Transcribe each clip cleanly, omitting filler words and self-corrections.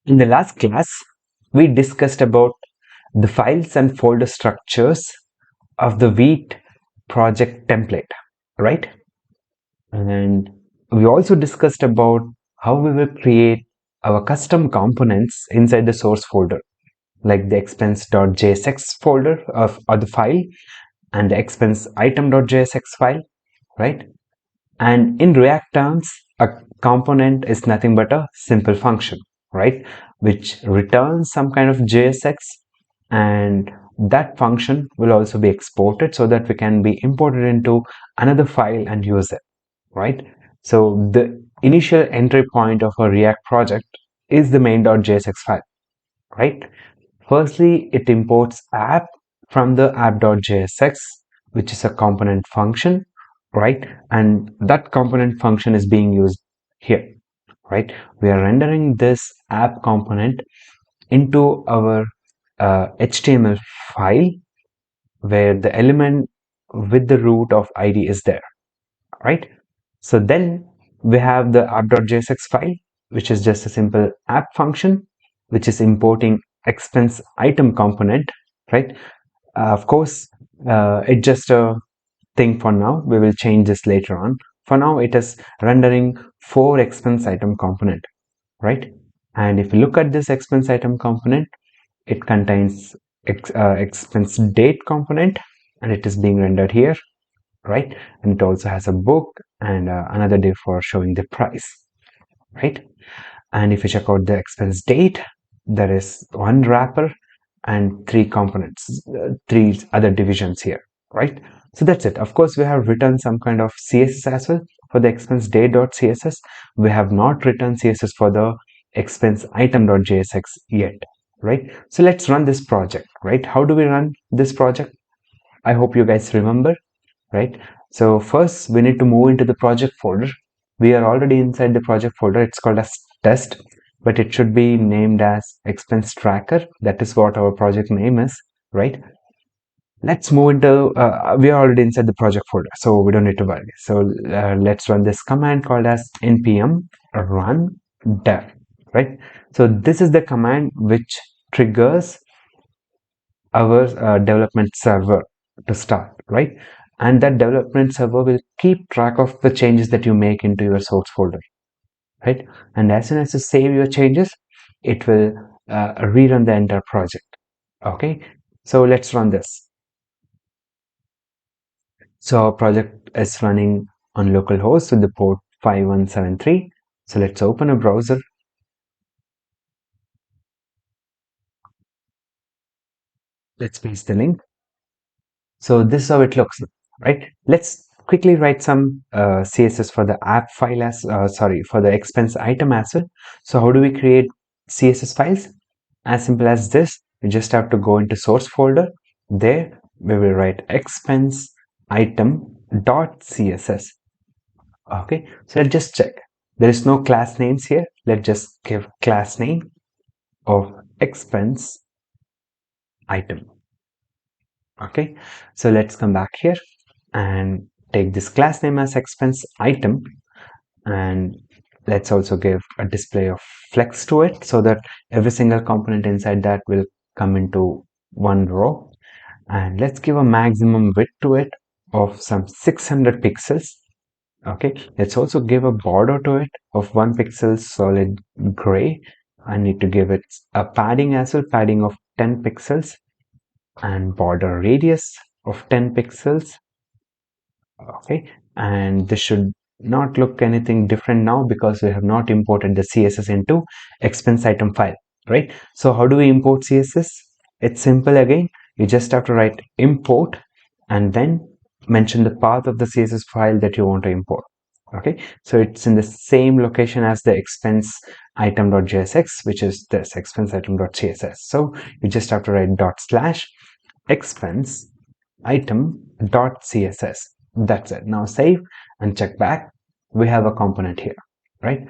In the last class, we discussed about the files and folder structures of the Vite project template, right? And we also discussed about how we will create our custom components inside the source folder, like the expense.jsx folder or the file and the expense item.jsx file, right? And in React terms, a component is nothing but a simple function, right? Which returns some kind of JSX, and that function will also be exported so that we can be imported into another file and use it, right? So the initial entry point of a React project is the main.jsx file, right? Firstly, it imports app from the app.jsx, which is a component function, right? And that component function is being used here, right? We are rendering this app component into our HTML file where the element with the root of ID is there, right? So then we have the app.jsx file, which is just a simple app function, which is importing expense item component, right? Of course, it's just a thing for now. We will change this later on. For now, it is rendering 4 expense item component, right? And if you look at this expense item component, it contains expense date component, and it is being rendered here, right? And it also has a book and another day for showing the price, right? And if you check out the expense date, there is one wrapper and 3 components, 3 other divisions here, right? So that's it. Of course, we have written some kind of CSS as well for the expense date.css. We have not written CSS for the expense item.jsx yet, right? So let's run this project, right? How do we run this project? I hope you guys remember, right? So first we need to move into the project folder. We are already inside the project folder. It's called as test, but it should be named as expense tracker. That is what our project name is, right? Let's move into, we are already inside the project folder, so we don't need to worry. So let's run this command called as npm run dev, right? So this is the command which triggers our development server to start, right? And that development server will keep track of the changes that you make into your source folder, right? And as soon as you save your changes, it will rerun the entire project. Okay, so let's run this. So our project is running on localhost with the port 5173. So let's open a browser. Let's paste the link. So this is how it looks, right? Let's quickly write some CSS for the app file as, for the expense item as well. So how do we create CSS files? As simple as this. We just have to go into source folder. There we will write expense item dot CSS. Okay, so let's just check. There is no class names here. Let's just give class name of expense item. Okay, so let's come back here and take this class name as expense item, and let's also give a display of flex to it so that every single component inside that will come into one row. And let's give a maximum width to it of some 600 pixels. Okay, let's also give a border to it of 1 pixel solid gray. I need to give it a padding as well, padding of 10 pixels, and border radius of 10 pixels. Okay, and this should not look anything different now because we have not imported the CSS into expense item file, right? So how do we import CSS? It's simple again. You just have to write import and then mention the path of the CSS file that you want to import. Okay, so it's in the same location as the expense item.jsx, which is this expense item.css. So you just have to write dot slash expense item.css. That's it. Now save and check back. We have a component here, right?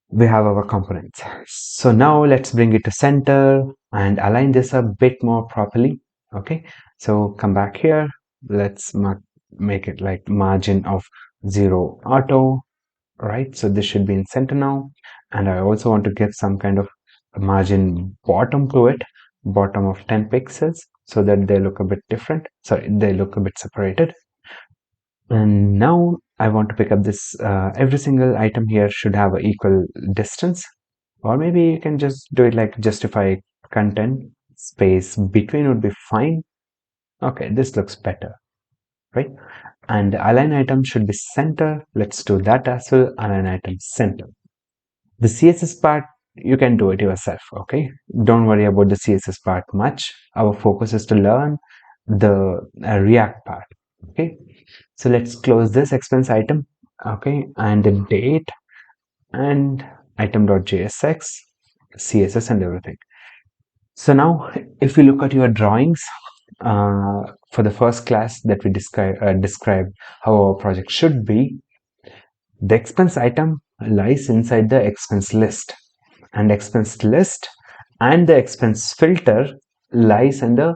We have our components. So now let's bring it to center and align this a bit more properly. Okay, so come back here. Let's make it like margin of 0 auto, right? So this should be in center now. And I also want to give some kind of margin bottom to it, bottom of 10 pixels, so that they look a bit different. Sorry, they look a bit separated. And now I want to pick up this, every single item here should have an equal distance, or maybe you can just do it like justify content space between would be fine. Okay, this looks better, right? And align item should be center. Let's do that as well. Align item center. The CSS part, you can do it yourself. Okay, don't worry about the CSS part much. Our focus is to learn the React part. Okay, so let's close this expense item. Okay, and the date and item.jsx, CSS and everything. So now if you look at your drawings, for the first class that we described how our project should be, the expense item lies inside the expense list, and expense list and the expense filter lies in the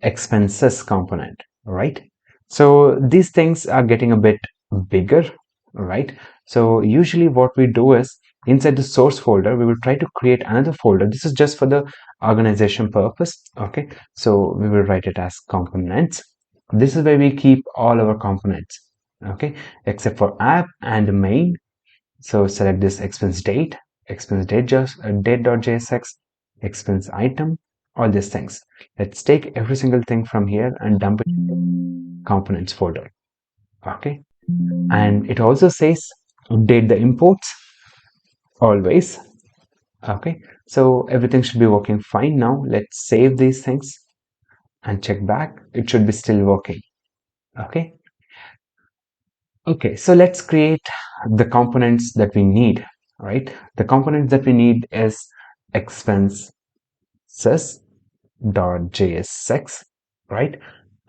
expenses component, right? So these things are getting a bit bigger, right? So usually what we do is inside the source folder, we will try to create another folder. This is just for the organization purpose. Okay, so we will write it as components. This is where we keep all our components, okay, except for app and main. So select this expense date, just date.jsx, expense item, all these things. Let's take every single thing from here and dump it in the components folder. Okay, and it also says update the imports always. Okay, so everything should be working fine now. Let's save these things and check back. It should be still working. Okay, okay, so let's create the components that we need, right? The components that we need is expenses.jsx, right?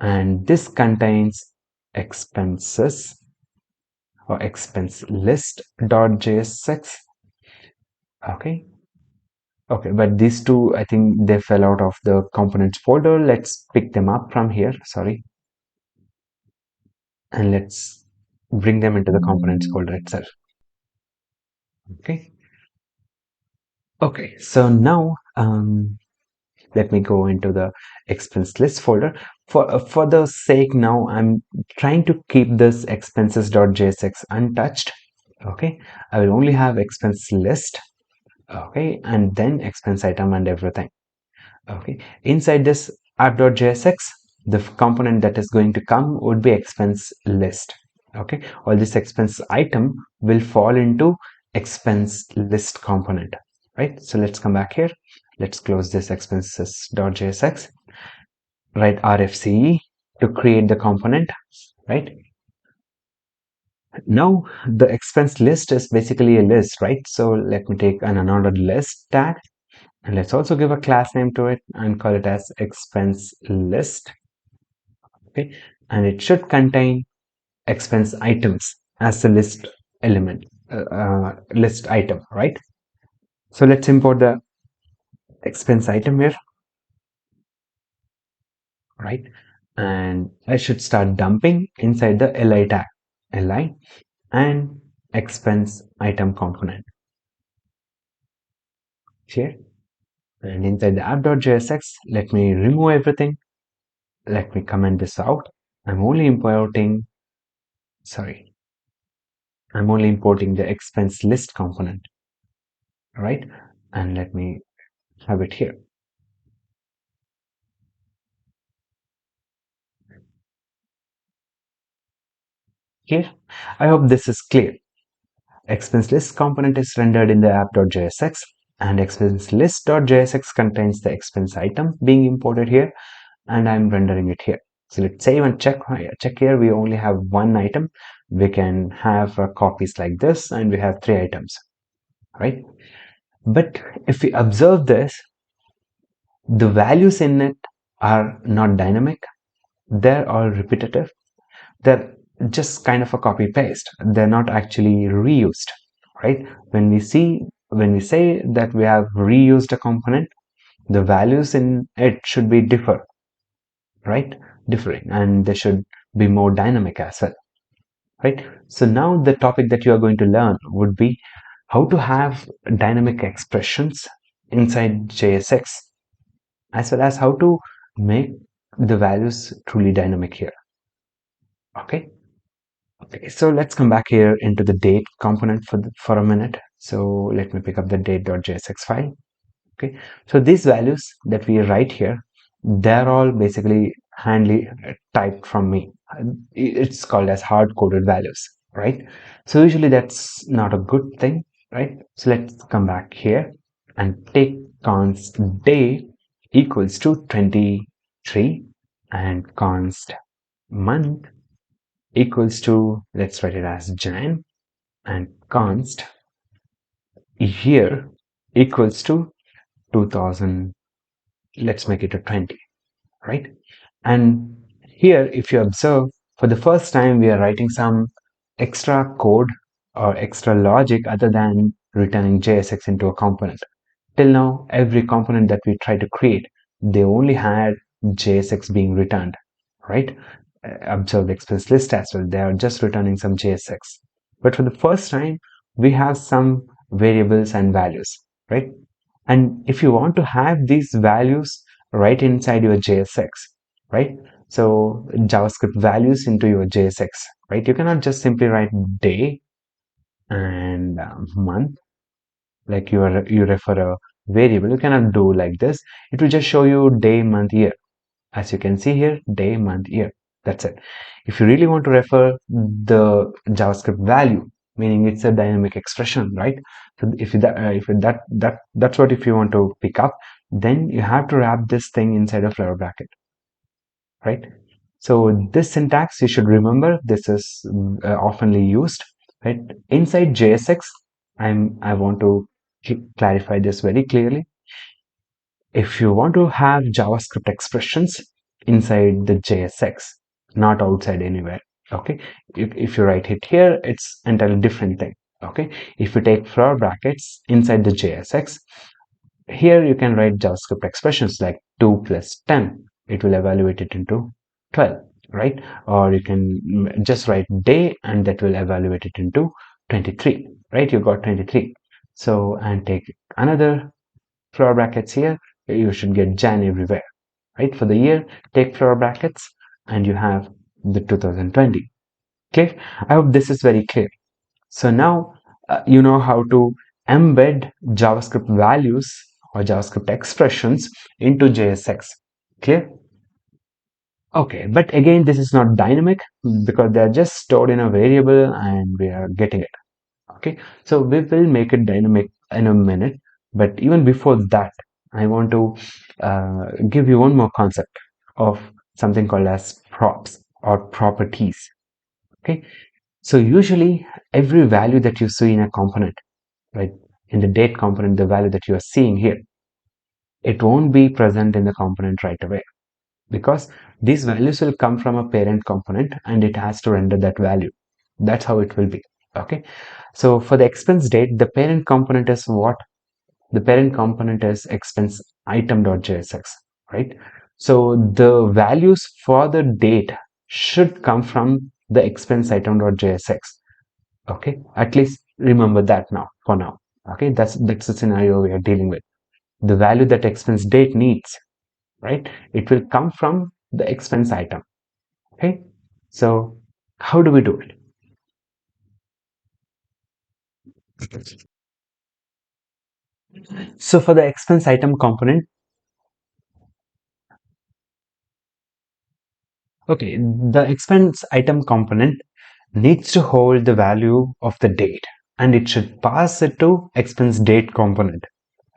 And this contains expenses or expense list.jsx. Okay, okay, but these two, I think they fell out of the components folder. Let's pick them up from here, sorry, and let's bring them into the components folder itself. Okay, okay, so now let me go into the expense list folder. For the sake now, I'm trying to keep this expenses.jsx untouched. Okay, I will only have expense list, okay, and then expense item and everything. Okay, inside this app.jsx, the component that is going to come would be expense list. Okay, all this expense item will fall into expense list component, right? So let's come back here. Let's close this expenses.jsx, write RFCE to create the component, right? Now the expense list is basically a list, right? So let me take an another list tag, and let's also give a class name to it and call it as expense list. Okay, and it should contain expense items as the list element, list item, right? So let's import the expense item here, right? And I should start dumping inside the li tag, li and expense item component here. And inside the app.jsx, let me remove everything. Let me comment this out. I'm only importing the expense list component, right? And let me have it here. Here, I hope this is clear. Expense list component is rendered in the app.jsx, and expense list.jsx contains the expense item being imported here, and I'm rendering it here. So let's save and check here. We only have one item. We can have copies like this, and we have 3 items, right? But if we observe this, the values in it are not dynamic. They're all repetitive. They're just kind of a copy paste. They're not actually reused, right? When we say that we have reused a component, the values in it should be different, and they should be more dynamic as well, right? So now the topic that you are going to learn would be how to have dynamic expressions inside JSX, as well as how to make the values truly dynamic here. Okay. Okay, so let's come back here into the date component for a minute. So let me pick up the date.jsx file. Okay, so these values that we write here, they're all basically handly typed from me. It's called as hard coded values, right? So usually that's not a good thing, right? So let's come back here and take const day equals to 23 and const month equals to, let's write it as Jan, and const year equals to 2000. Let's make it a 20, right? And here, if you observe, for the first time we are writing some extra code or extra logic other than returning JSX into a component. Till now, every component that we try to create, they only had JSX being returned, right? Observe the expense list as well. They are just returning some JSX. But for the first time, we have some variables and values, right? And if you want to have these values right inside your JSX, right? So JavaScript values into your JSX, right? You cannot just simply write day and month like you refer a variable. You cannot do like this. It will just show you day, month, year. As you can see here, day, month, year. That's it. If you really want to refer the JavaScript value, meaning it's a dynamic expression, right? So that's what if you want to pick up, then you have to wrap this thing inside a flower bracket, right? So this syntax you should remember. This is oftenly used, right? Inside JSX, I want to clarify this very clearly. If you want to have JavaScript expressions inside the JSX, not outside anywhere, okay? If you write it here, it's entirely different thing, okay? If you take flower brackets inside the JSX, here you can write JavaScript expressions like 2 plus 10. It will evaluate it into 12, right? Or you can just write day and that will evaluate it into 23, right? You got 23. So, and take another flower brackets here, you should get Jan everywhere, right? For the year, take flower brackets and you have the 2020. Clear? I hope this is very clear. So now you know how to embed JavaScript values or JavaScript expressions into JSX. Clear? Okay, but again, this is not dynamic because they are just stored in a variable and we are getting it. Okay, so we will make it dynamic in a minute, but even before that, I want to give you one more concept of something called as props or properties. Okay, so usually every value that you see in a component, right, in the date component, the value that you are seeing here, it won't be present in the component right away because these values will come from a parent component and it has to render that value. That's how it will be. Okay, so for the expense date, the parent component is what? The parent component is expense item.jsx, right? So the values for the date should come from the expense item.jsx. Okay, at least remember that now for now. Okay, that's the scenario we are dealing with. The value that expense date needs, right? It will come from the expense item. Okay, so how do we do it? So for the expense item component, okay, the expense item component needs to hold the value of the date and it should pass it to expense date component,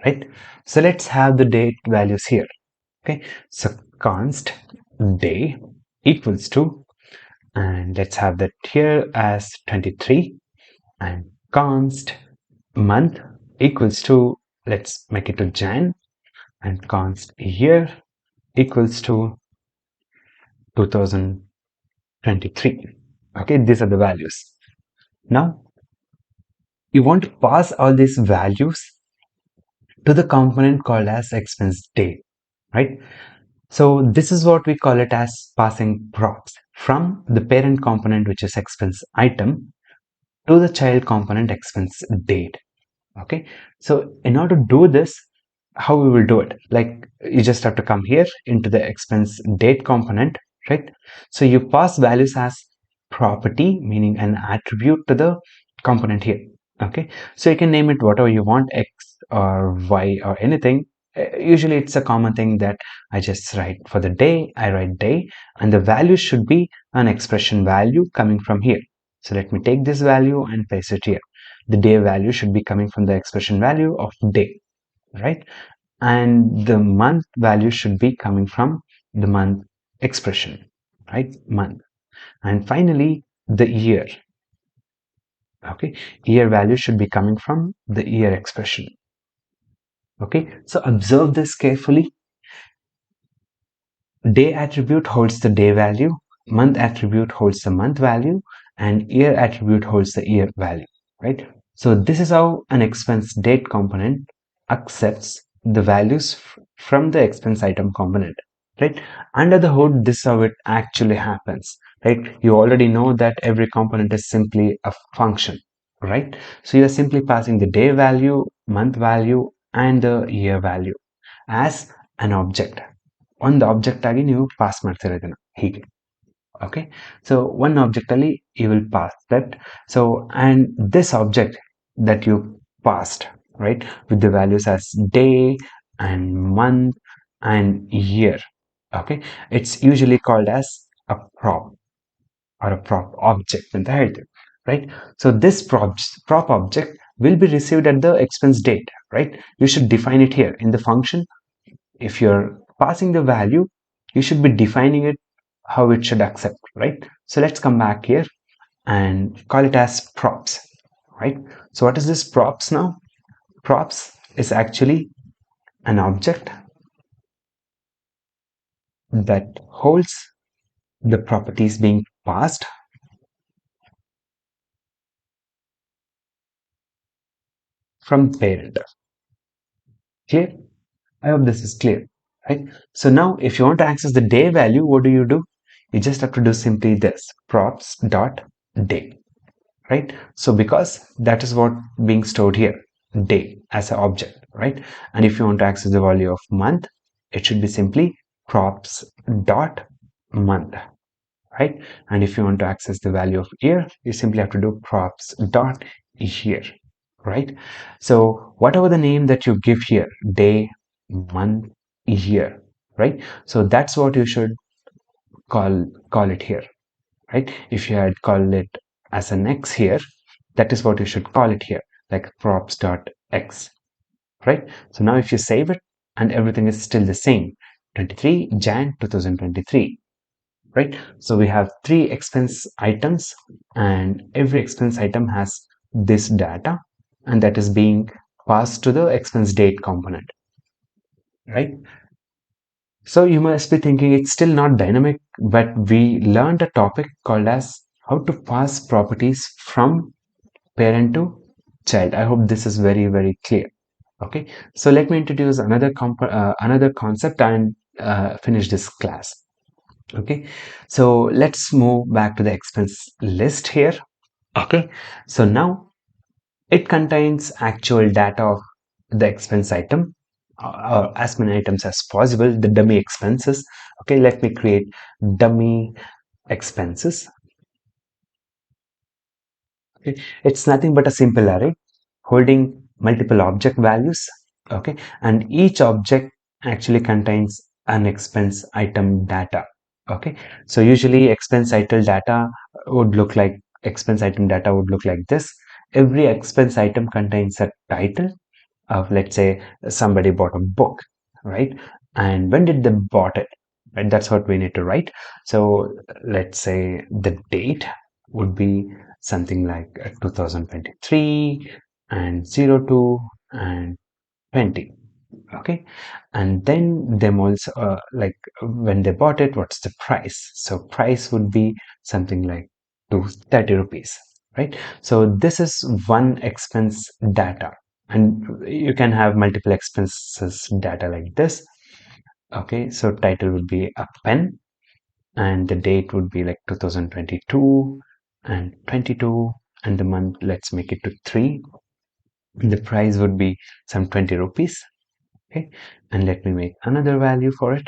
right? So let's have the date values here. Okay, so const day equals to, and let's have that here as 23, and const month equals to, let's make it to Jan, and const year equals to 2023. Okay, these are the values. Now you want to pass all these values to the component called as expense date, right? So this is what we call it as passing props from the parent component, which is expense item, to the child component expense date. Okay, so in order to do this, how we will do it, like you just have to come here into the expense date component, right? So you pass values as property, meaning an attribute, to the component here. Okay, so you can name it whatever you want, x or y or anything. Usually it's a common thing that I just write for the day, I write day, and the value should be an expression value coming from here. So let me take this value and paste it here. The day value should be coming from the expression value of day, right? And the month value should be coming from the month expression, right? Month. And finally, the year. Okay, year value should be coming from the year expression. Okay, so observe this carefully. Day attribute holds the day value, month attribute holds the month value, and year attribute holds the year value, right? So this is how an expense date component accepts the values from the expense item component, right? Under the hood, this is how it actually happens, right? You already know that every component is simply a function, right? So you are simply passing the day value, month value, and the year value as an object. ಒಂದು object ಆಗಿ ನೀವು pass ಮಾಡ್ತೀರ ಇದನ್ನ ಹೀಗೆ. Okay, so one object ali you will pass that. So and this object that you passed, right, with the values as day and month and year, okay, it's usually called as a prop or a prop object ಅಂತ ಹೇಳ್ತೀವಿ, right? So this prop object will be received at the expense date, right? You should define it here in the function. If you're passing the value, you should be defining it how it should accept, right? So let's come back here and call it as props, right? So what is this props now? Props is actually an object that holds the properties being passed from parent. Clear? I hope this is clear, right? So now if you want to access the day value, what do? You just have to do simply this, props dot day, right? So because that is what being stored here, day as an object, right? And if you want to access the value of month, it should be simply props dot month, right? And if you want to access the value of year, you simply have to do props dot year, right? So whatever the name that you give here, day, month, year, right? So that's what you should call it here, right? If you had called it as an x here, that is what you should call it here, like props dot x, right? So now if you save it and everything is still the same, 23 Jan 2023, right? So we have 3 expense items and every expense item has this data, and that is being passed to the expense date component, right? So you must be thinking it's still not dynamic, but we learned a topic called as how to pass properties from parent to child. I hope this is very, very clear. Okay, so let me introduce another concept and finish this class. Okay, so let's move back to the expense list here. Okay, so now it contains actual data of the expense item, as many items as possible, the dummy expenses. Okay, let me create dummy expenses. Okay, it's nothing but a simple array holding multiple object values. Okay, and each object actually contains an expense item data. Okay, so usually expense item data would look like this. Every expense item contains a title of, let's say, somebody bought a book, right? And when did they bought it, right? That's what we need to write. So let's say the date would be something like 2023 and 02 and 20. Okay, and then them also like when they bought it, what's the price? So price would be something like 230 rupees, right? So this is one expense data, and you can have multiple expenses data like this. Okay, so title would be a pen, and the date would be like 2022 and 22, and the month, let's make it to 3. The price would be some 20 rupees. Okay, and let me make another value for it.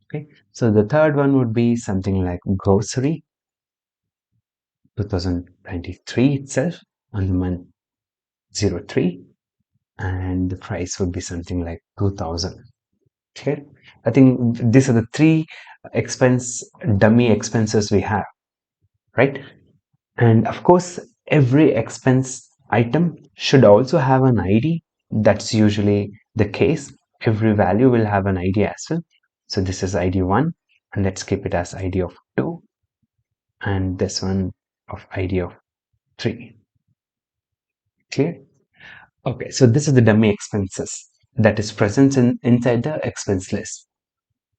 Okay, so the third one would be something like grocery 2023 itself on the month 03, and the price would be something like 2000. Okay, I think these are the three expense dummy expenses we have, right? And of course, every expense item should also have an ID. That's usually the case. Every value will have an ID as well. So this is ID 1, and let's keep it as ID of 2, and this one of ID of 3. Clear? Okay, so this is the dummy expenses that is present inside the expense list.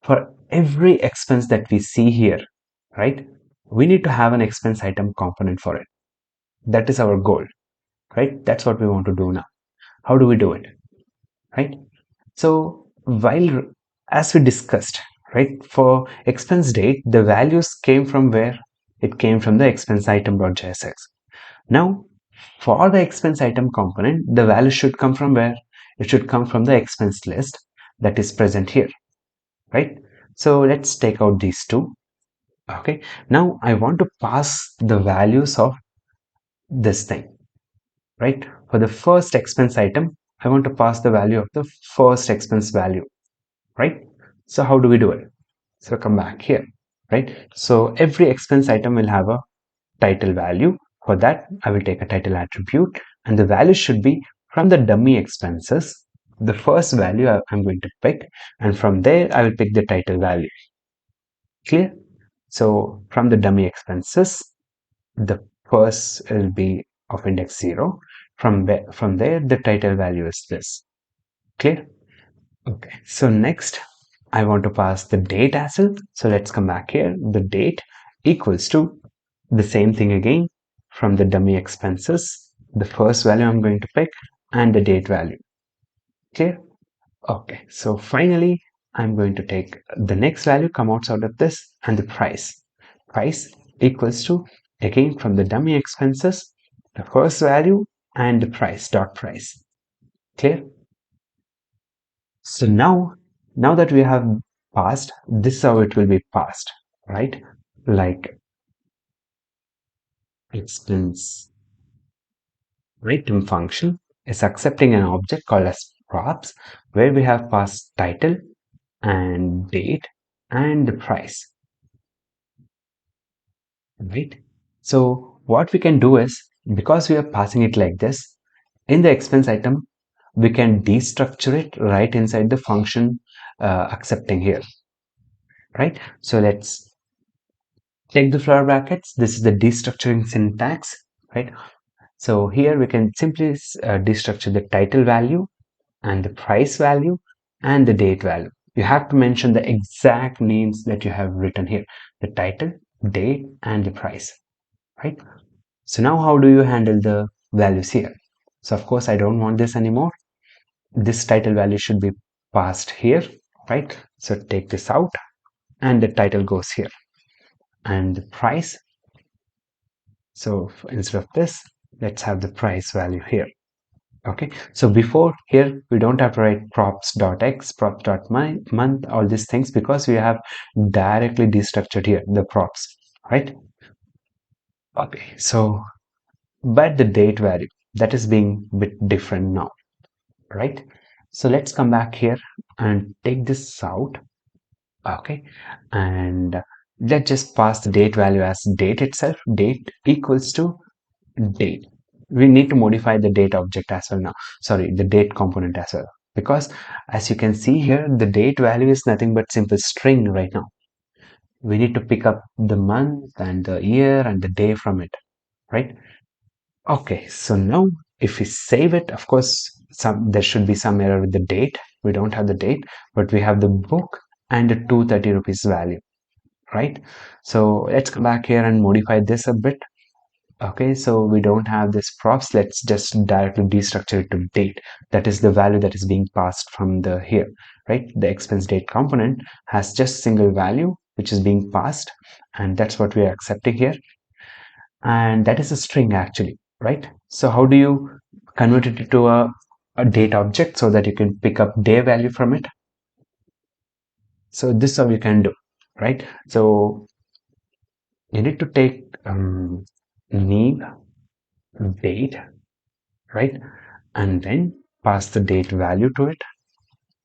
For every expense that we see here, right, we need to have an expense item component for it. That is our goal, right? That's what we want to do now. How do we do it, right? So while, as we discussed, right, for expense date, the values came from where? It came from the expense item.jsx. Now, for the expense item component, the value should come from where? It should come from the expense list that is present here, right? So let's take out these two. Okay, now I want to pass the values of this thing, right? For the first expense item, I want to pass the value of the first expense value, right? So how do we do it? So come back here, right? So every expense item will have a title value. For that, I will take a title attribute, and the value should be from the dummy expenses. The first value I'm going to pick, and from there I will pick the title value. Clear? So from the dummy expenses, the first will be of index 0. From there, the title value is this. Clear? Okay, so next I want to pass the date as well. So let's come back here. The date equals to the same thing again from the dummy expenses, the first value I'm going to pick, and the date value. Clear? Okay, so finally I'm going to take the next value come out of this, and the price. Price equals to again from the dummy expenses, the first value, and the price dot price. Clear? So now that we have passed, this is how it will be passed, right? Like expense item function is accepting an object called as props, where we have passed title and date and the price, right? So what we can do is, because we are passing it like this, in the expense item, we can destructure it right inside the function accepting here, right? So let's take the flower brackets. This is the destructuring syntax, right? So here we can simply destructure the title value and the price value and the date value. You have to mention the exact names that you have written here, the title, date, and the price, right? So now how do you handle the values here? So of course I don't want this anymore. This title value should be passed here, right? So take this out, and the title goes here, and the price. So instead of this, let's have the price value here. Okay, so before here we don't have to write props.x, props.month, all these things, because we have directly destructured here the props, right? Okay, so but the date value, that is being a bit different now, right? So let's come back here and take this out. Okay, and let's just pass the date value as date itself. Date equals to date. We need to modify the date object as well now. Sorry, the date component as well, because as you can see here, the date value is nothing but simple string right now. We need to pick up the month and the year and the day from it, right? Okay, so now if we save it, of course, there should be some error with the date. We don't have the date, but we have the book and the 230 rupees value, right? So let's come back here and modify this a bit. Okay, so we don't have this props. Let's just directly destructure it to date. That is the value that is being passed from the here, right? The expense date component has just single value which is being passed, and that's what we are accepting here. And that is a string actually, right? So how do you convert it into a date object so that you can pick up day value from it? So this is how you can do, right? So you need to take name date, right? And then pass the date value to it,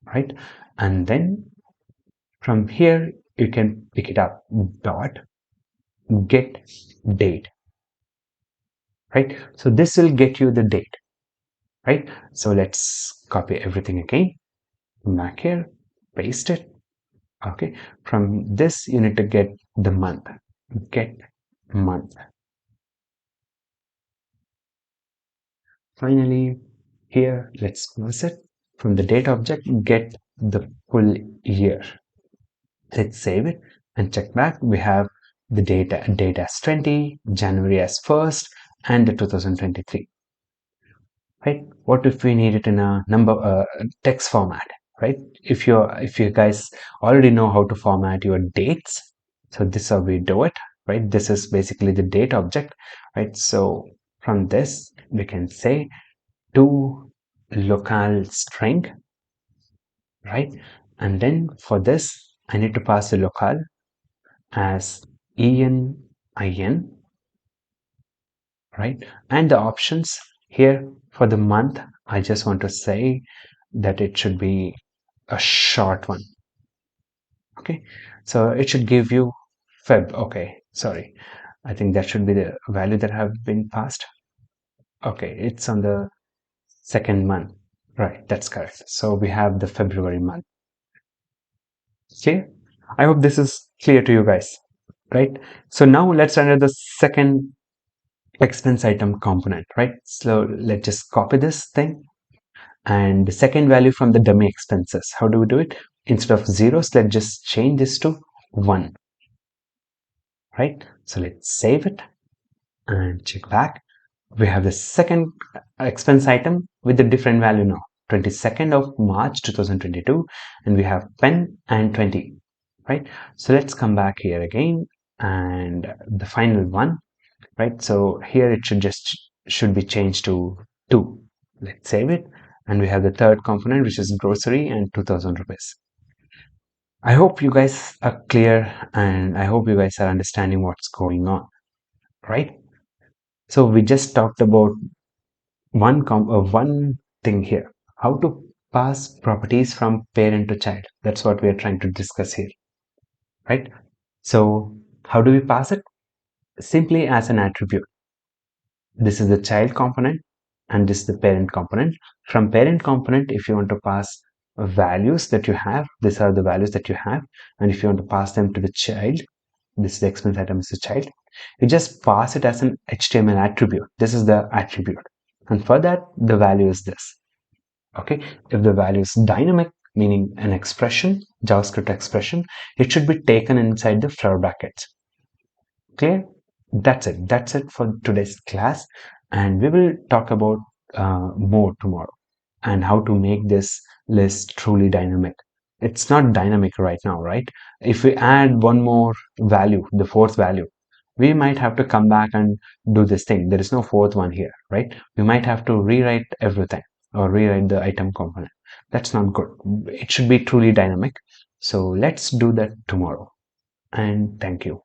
right? And then from here you can pick it up dot get date, right? So this will get you the date, right? So let's copy everything again, back here, paste it. Okay, from this you need to get the month, get month. Finally, here let's close it. From the date object, get the full year. Let's save it and check back. We have the date as 20, January as 1st, and the 2023. Right? What if we need it in a number text format? Right? If you guys already know how to format your dates, so this is how we do it. Right? This is basically the date object. Right? So from this we can say to local string, right? And then for this I need to pass the local as ENIN, right? And the options here for the month, I just want to say that it should be a short one. Okay, so it should give you Feb. Okay, sorry, I think that should be the value that have been passed. Okay, it's on the second month, right? That's correct. So we have the February month. Okay, I hope this is clear to you guys, right? So now let's enter the second expense item component, right? So let's just copy this thing, and the second value from the dummy expenses. How do we do it? Instead of zeros, let's just change this to 1, right? So let's save it and check back. We have the second expense item with a different value now, 22nd of March 2022, and we have pen and 20, right? So let's come back here again, and the final one, right? So here it should be changed to 2. Let's save it, and we have the third component, which is grocery and 2000 rupees. I hope you guys are clear, and I hope you guys are understanding what's going on, right? So we just talked about one thing here, how to pass properties from parent to child. That's what we are trying to discuss here, right? So how do we pass it? Simply as an attribute. This is the child component and this is the parent component. From parent component, if you want to pass values that you have, these are the values that you have, and if you want to pass them to the child, this is the expense item is the child, you just pass it as an HTML attribute. This is the attribute, and for that the value is this. Okay, if the value is dynamic, meaning an expression, JavaScript expression, it should be taken inside the flower brackets. Clear? That's it for today's class, and we will talk about more tomorrow, and how to make this list truly dynamic. It's not dynamic right now, right? If we add one more value, the fourth value, we might have to come back and do this thing. There is no fourth one here, right? We might have to rewrite everything or rewrite the item component. That's not good. It should be truly dynamic. So let's do that tomorrow, and thank you.